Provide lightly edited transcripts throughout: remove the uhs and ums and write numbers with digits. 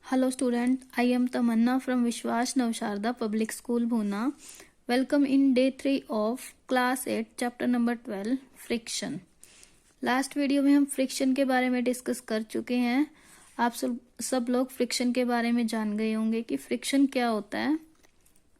Hello student, I am Tamanna from Vishwas Navsharda Public School Bhuna. Welcome in day 3 of class 8 chapter number 12 friction. Last video में हम friction के बारे में discuss कर चुके हैं। आप सब लोग फ्रिक्शन के बारे में जान गए होंगे कि फ्रिक्शन क्या होता है।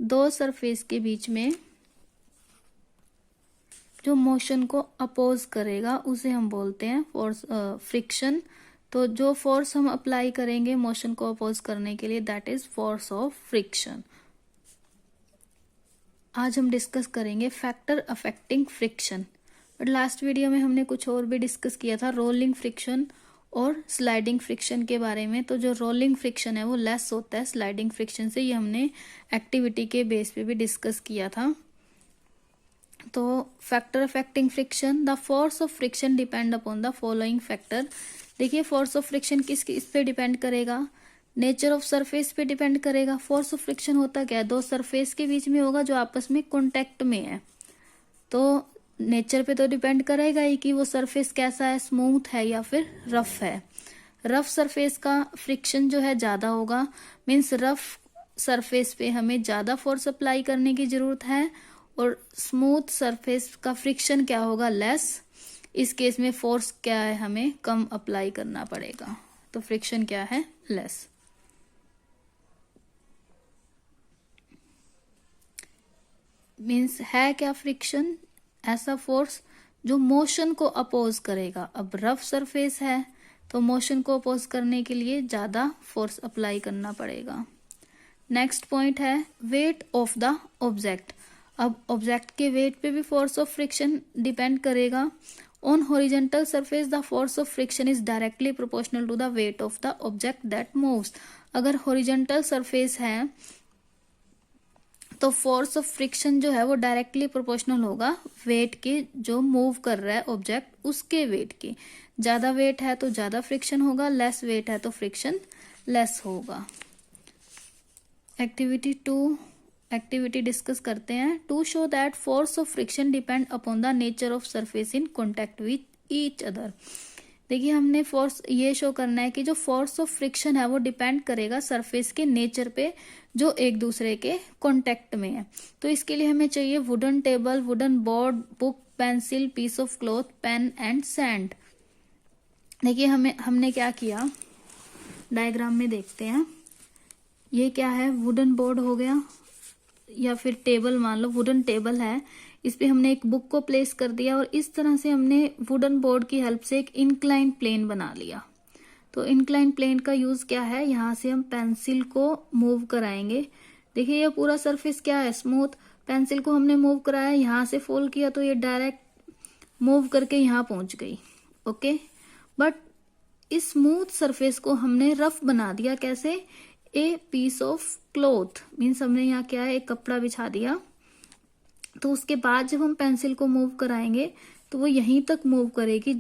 दो सरफेस के बीच में जो मोशन को अपोज करेगा उसे हम बोलते हैं फोर्स फ्रिक्शन। तो जो फोर्स हम अप्लाई करेंगे मोशन को अपोज करने के लिए that is force of friction. आज हम डिस्कस करेंगे factor affecting friction. But last video में हमने कुछ और भी डिस्कस किया था, रोलिंग फ्रिक्शन और स्लाइडिंग फ्रिक्शन के बारे में। तो जो रोलिंग फ्रिक्शन है वो लेस होता है स्लाइडिंग फ्रिक्शन से, ये हमने एक्टिविटी के बेस पे भी डिस्कस किया था। तो factor affecting friction, the force of friction depend upon the following factor. देखिए फोर्स ऑफ फ्रिक्शन किस पे डिपेंड करेगा, नेचर ऑफ सरफेस पे डिपेंड करेगा। फोर्स ऑफ फ्रिक्शन होता क्या है, दो सरफेस के बीच में होगा जो आपस में कॉन्टेक्ट में है। तो नेचर पे तो डिपेंड करेगा ही कि वो सरफेस कैसा है, स्मूथ है या फिर रफ है। रफ सरफेस का फ्रिक्शन जो है ज्यादा होगा, मीन्स रफ सरफेस पे हमें ज्यादा फोर्स अप्लाई करने की जरूरत है, और स्मूथ सरफेस का फ्रिक्शन क्या होगा, लेस। इस केस में फोर्स क्या है, हमें कम अप्लाई करना पड़ेगा। तो फ्रिक्शन क्या है, लेस। मीन्स है क्या फ्रिक्शन, ऐसा फोर्स जो मोशन को अपोज करेगा। अब रफ सरफेस है तो मोशन को अपोज करने के लिए ज्यादा फोर्स अप्लाई करना पड़ेगा। नेक्स्ट पॉइंट है वेट ऑफ द ऑब्जेक्ट। अब ऑब्जेक्ट के वेट पे भी फोर्स ऑफ फ्रिक्शन डिपेंड करेगा। On horizontal surface the force of friction is directly proportional to the weight of the object that moves. अगर horizontal surface है तो force of friction जो है वो डायरेक्टली प्रोपोर्शनल होगा वेट के, जो मूव कर रहा है ऑब्जेक्ट उसके वेट के। ज्यादा वेट है तो ज्यादा फ्रिक्शन होगा, लेस वेट है तो फ्रिक्शन लेस होगा। एक्टिविटी डिस्कस करते हैं। To show that force of friction depend upon the nature of surface in contact with each other. देखिए हमने फोर्स ये शो करना है कि जो फोर्स ऑफ फ्रिक्शन है वो डिपेंड करेगा सरफेस के नेचर पे जो एक दूसरे के कांटेक्ट में है। तो इसके लिए हमें चाहिए wooden table, wooden board, book, pencil, piece of cloth, pen and sand. देखिए हमने क्या किया, डायग्राम में देखते हैं। ये क्या है, वुडन बोर्ड हो गया या फिर टेबल, मान लो वुडन टेबल है। इस पे हमने एक बुक को प्लेस कर दिया और इस तरह से हमने वुडन बोर्ड की हेल्प से एक इंक्लाइन प्लेन बना लिया। तो इंक्लाइन प्लेन का यूज क्या है, यहाँ से हम पेंसिल को मूव कराएंगे। देखिए ये पूरा सरफेस क्या है, स्मूथ। पेंसिल को हमने मूव कराया, यहाँ से फोल्ड किया तो ये डायरेक्ट मूव करके यहाँ पहुंच गई। ओके, बट इस स्मूथ सरफेस को हमने रफ बना दिया। कैसे, a piece of cloth, means हमने यहाँ क्या है, एक कपड़ा बिछा दिया। तो उसके बाद जब हम पेंसिल को मूव कराएंगे तो वो यहीं तक मूव करेगी,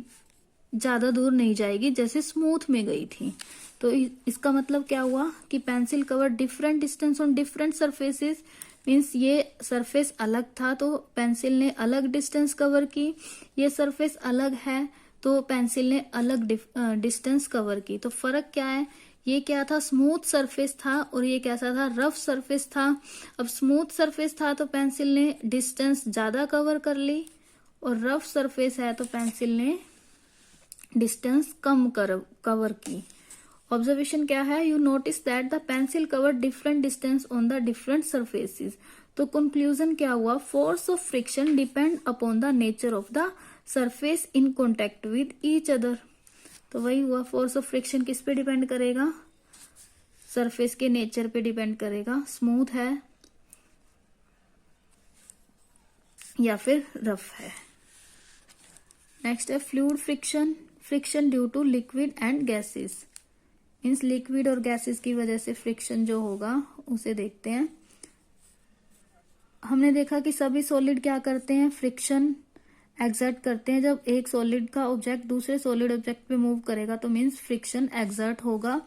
ज्यादा दूर नहीं जाएगी जैसे स्मूथ में गई थी। तो इसका मतलब क्या हुआ कि pencil cover different distance on different surfaces. Means ये सरफेस अलग था तो पेंसिल ने अलग डिस्टेंस कवर की, ये सरफेस अलग है तो पेंसिल ने अलग डिस्टेंस कवर की। तो फर्क क्या है, ये क्या था, स्मूथ सरफेस था और ये कैसा था, रफ सरफेस था। अब स्मूथ सरफेस था तो पेंसिल ने डिस्टेंस ज्यादा कवर कर ली, और रफ सरफेस है तो पेंसिल ने डिस्टेंस कम कवर की। ऑब्जर्वेशन क्या है, you notice that the pencil cover different distance on the different surfaces. तो कंक्लूजन क्या हुआ, force of friction depend upon the nature of the surface in contact with each other. तो वही हुआ, force of friction किस पे depend करेगा, surface के नेचर पे डिपेंड करेगा, स्मूथ है या फिर रफ है। नेक्स्ट है fluid friction, friction due to liquid and gases. Means liquid और गैसेस की वजह से फ्रिक्शन जो होगा उसे देखते हैं। हमने देखा कि सभी सॉलिड क्या करते हैं, फ्रिक्शन एक्सर्ट करते हैं। जब एक सॉलिड का ऑब्जेक्ट दूसरे सॉलिड ऑब्जेक्ट पे मूव करेगा तो मीन्स फ्रिक्शन एक्सर्ट होगा।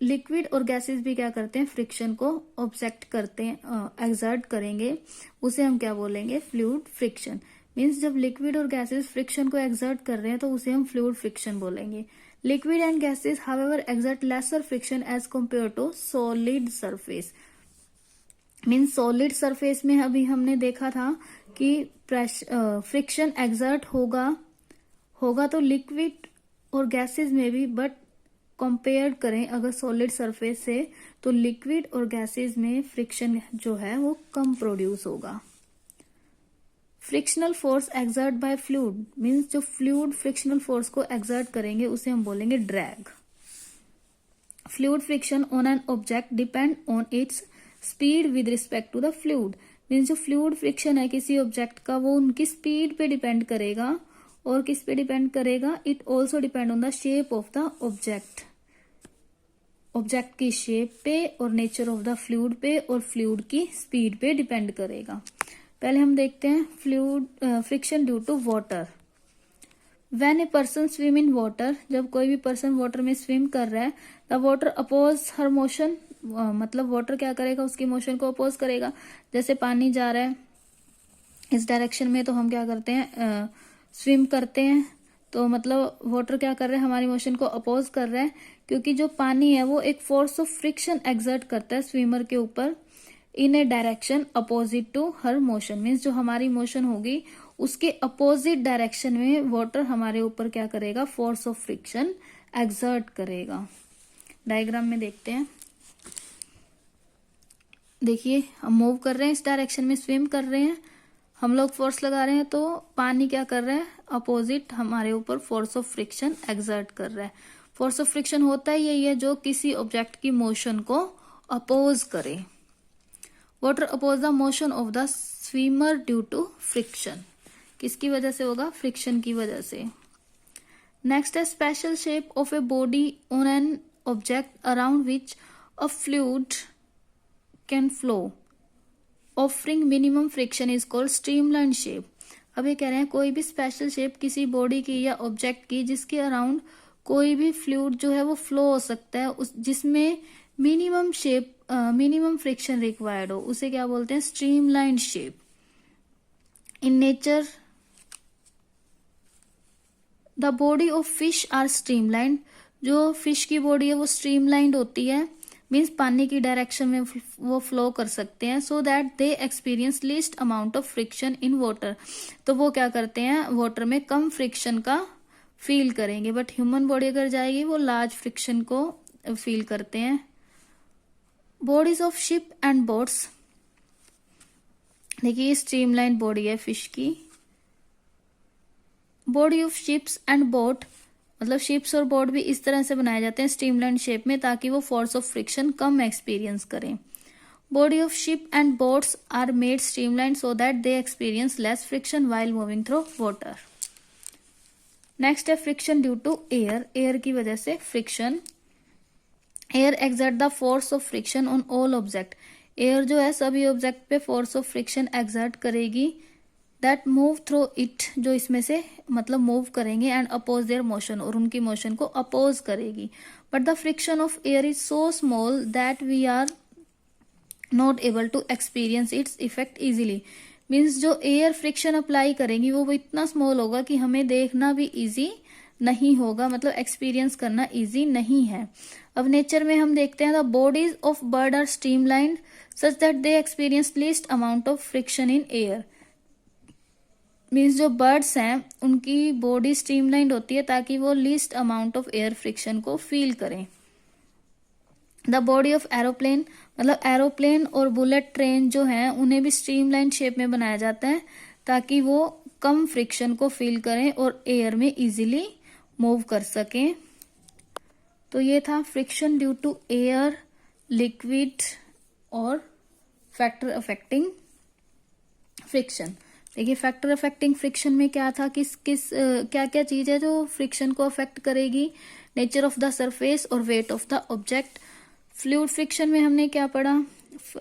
लिक्विड और गैसेस भी क्या करते हैं, फ्रिक्शन को ऑब्जेक्ट करते हैं, एक्सर्ट करेंगे, उसे हम क्या बोलेंगे, फ्लूइड फ्रिक्शन। मीन्स जब लिक्विड और गैसेस फ्रिक्शन को एक्सर्ट कर रहे हैं तो उसे हम फ्लूइड फ्रिक्शन बोलेंगे। Liquid and gases however exert lesser friction as compare to solid surface. Means solid surface में अभी हमने देखा था कि फ्रिक्शन एक्सर्ट होगा तो लिक्विड और गैसेस में भी, बट कंपेयर करें अगर सॉलिड सरफेस से तो लिक्विड और गैसेस में फ्रिक्शन जो है वो कम प्रोड्यूस होगा। Frictional force exert by fluid means जो फ्लूइड फ्रिक्शनल फोर्स को एक्सर्ट करेंगे उसे हम बोलेंगे drag. Fluid friction on an object depend on its speed with respect to the fluid means जो फ्लूइड फ्रिक्शन है किसी ऑब्जेक्ट का वो उनकी स्पीड पे डिपेंड करेगा। और किस पे डिपेंड करेगा? It also depend on the shape of the object, object की शेप पे और नेचर ऑफ द फ्लूइड पे और फ्लूइड की स्पीड पे डिपेंड करेगा। पहले हम देखते हैं fluid friction due to water. When a person swim in water, जब कोई भी पर्सन वाटर में स्विम कर रहा है, the water oppose her motion, मतलब वाटर क्या करेगा? उसकी मोशन को अपोज करेगा। जैसे पानी जा रहा है इस डायरेक्शन में तो हम क्या करते हैं? स्विम करते हैं। तो मतलब वाटर क्या कर रहा है? हमारी मोशन को अपोज कर रहा है, क्योंकि जो पानी है वो एक फोर्स ऑफ फ्रिक्शन एक्सर्ट करता है स्विमर के ऊपर in a direction opposite to her motion. Means जो हमारी मोशन होगी उसके अपोजिट डायरेक्शन में वाटर हमारे ऊपर क्या करेगा? फोर्स ऑफ फ्रिक्शन एक्सर्ट करेगा। डायग्राम में देखते हैं। देखिए हम मूव कर रहे हैं, इस डायरेक्शन में स्विम कर रहे हैं, हम लोग फोर्स लगा रहे हैं, तो पानी क्या कर रहा है? अपोजिट हमारे ऊपर फोर्स ऑफ फ्रिक्शन एक्सर्ट कर रहा है। फोर्स ऑफ फ्रिक्शन होता ही यही है जो किसी ऑब्जेक्ट की मोशन को अपोज करे। Water oppose the motion of the swimmer due to friction. किसकी वजह से होगा? फ्रिक्शन की वजह से। नेक्स्ट है special shape of a body on an object around which a fluid can flow offering minimum friction is called streamline shape. अब ये कह रहे हैं कोई भी स्पेशल शेप किसी बॉडी की या ऑब्जेक्ट की जिसके अराउंड कोई भी फ्लूइड जो है वो फ्लो हो सकता है, उस जिसमें मिनिमम फ्रिक्शन रिक्वायर्ड हो, उसे क्या बोलते हैं? Streamline shape. In nature the body of fish are streamlined. जो फिश की बॉडी है वो स्ट्रीमलाइंड होती है, मीन्स पानी की डायरेक्शन में वो फ्लो कर सकते हैं, सो that they experience least amount of friction in water. तो वो क्या करते हैं? वाटर में कम फ्रिक्शन का फील करेंगे, बट ह्यूमन बॉडी अगर जाएगी वो लार्ज फ्रिक्शन को फील करते हैं। Bodies of ship and boats, देखिए स्ट्रीमलाइन बॉडी है फिश की। Body of ships and boat, मतलब शिप्स और बोट भी इस तरह से बनाए जाते हैं स्ट्रीमलाइन शेप में, ताकि वो फोर्स ऑफ फ्रिक्शन कम एक्सपीरियंस करें। Body of ship and boats are made streamline so that they experience less friction while moving through water. Next है friction due to air. Air की वजह से friction. Air exert the force of friction on all object. Air जो है सभी object पे force of friction exert करेगी that move through it, जो इसमें से मतलब मूव करेंगे, एंड अपोज देयर मोशन, और उनकी मोशन को अपोज करेगी। But the friction of air is so small that we are not able to experience its effect easily. Means जो एयर फ्रिक्शन अप्लाई करेंगी वो इतना स्मॉल होगा कि हमें देखना भी इजी नहीं होगा, मतलब एक्सपीरियंस करना इजी नहीं है। अब नेचर में हम देखते हैं the bodies of bird are streamlined such that they experience least amount of friction in air. Means जो बर्ड्स हैं उनकी बॉडी स्ट्रीमलाइंड होती है ताकि वो least amount of air friction को फील करें। द बॉडी ऑफ एरोप्लेन, मतलब एरोप्लेन और बुलेट ट्रेन जो हैं उन्हें भी स्ट्रीमलाइन शेप में बनाया जाता है ताकि वो कम फ्रिक्शन को फील करें और एयर में इजीली मूव कर सकें। तो ये था friction due to air, liquid और फैक्टर अफेक्टिंग फ्रिक्शन। देखिए फैक्टर अफेक्टिंग फ्रिक्शन में क्या था, क्या क्या चीज है जो फ्रिक्शन को अफेक्ट करेगी? नेचर ऑफ द सरफेस और wait of the object. Fluid friction में हमने क्या पढ़ा?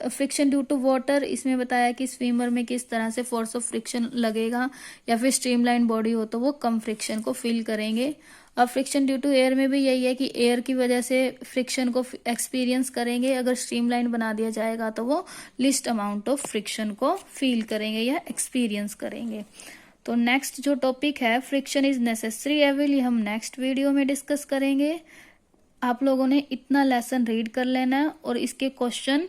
फ्रिक्शन ड्यू टू वाटर, इसमें बताया कि स्विमर में किस तरह से फोर्स ऑफ फ्रिक्शन लगेगा, या फिर स्ट्रीमलाइन बॉडी हो तो वो कम फ्रिक्शन को फील करेंगे। अब फ्रिक्शन ड्यू टू एयर में भी यही है कि एयर की वजह से फ्रिक्शन को एक्सपीरियंस करेंगे, अगर स्ट्रीमलाइन बना दिया जाएगा तो वो लिस्ट अमाउंट ऑफ फ्रिक्शन को फील करेंगे या एक्सपीरियंस करेंगे। तो नेक्स्ट जो टॉपिक है फ्रिक्शन इज नेसेसरी एविल, ये हम नेक्स्ट वीडियो में डिस्कस करेंगे। आप लोगों ने इतना लेसन रीड कर लेना है और इसके क्वेश्चन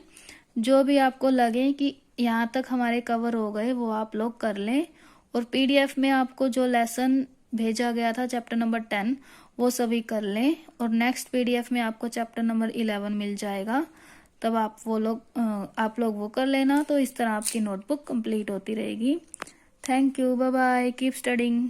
जो भी आपको लगे कि यहाँ तक हमारे कवर हो गए वो आप लोग कर लें। और पीडीएफ में आपको जो लेसन भेजा गया था चैप्टर नंबर 10 वो सभी कर लें। और नेक्स्ट पीडीएफ में आपको चैप्टर नंबर 11 मिल जाएगा, तब आप लोग वो कर लेना। तो इस तरह आपकी नोटबुक कंप्लीट होती रहेगी। Thank you, bye bye, keep studying.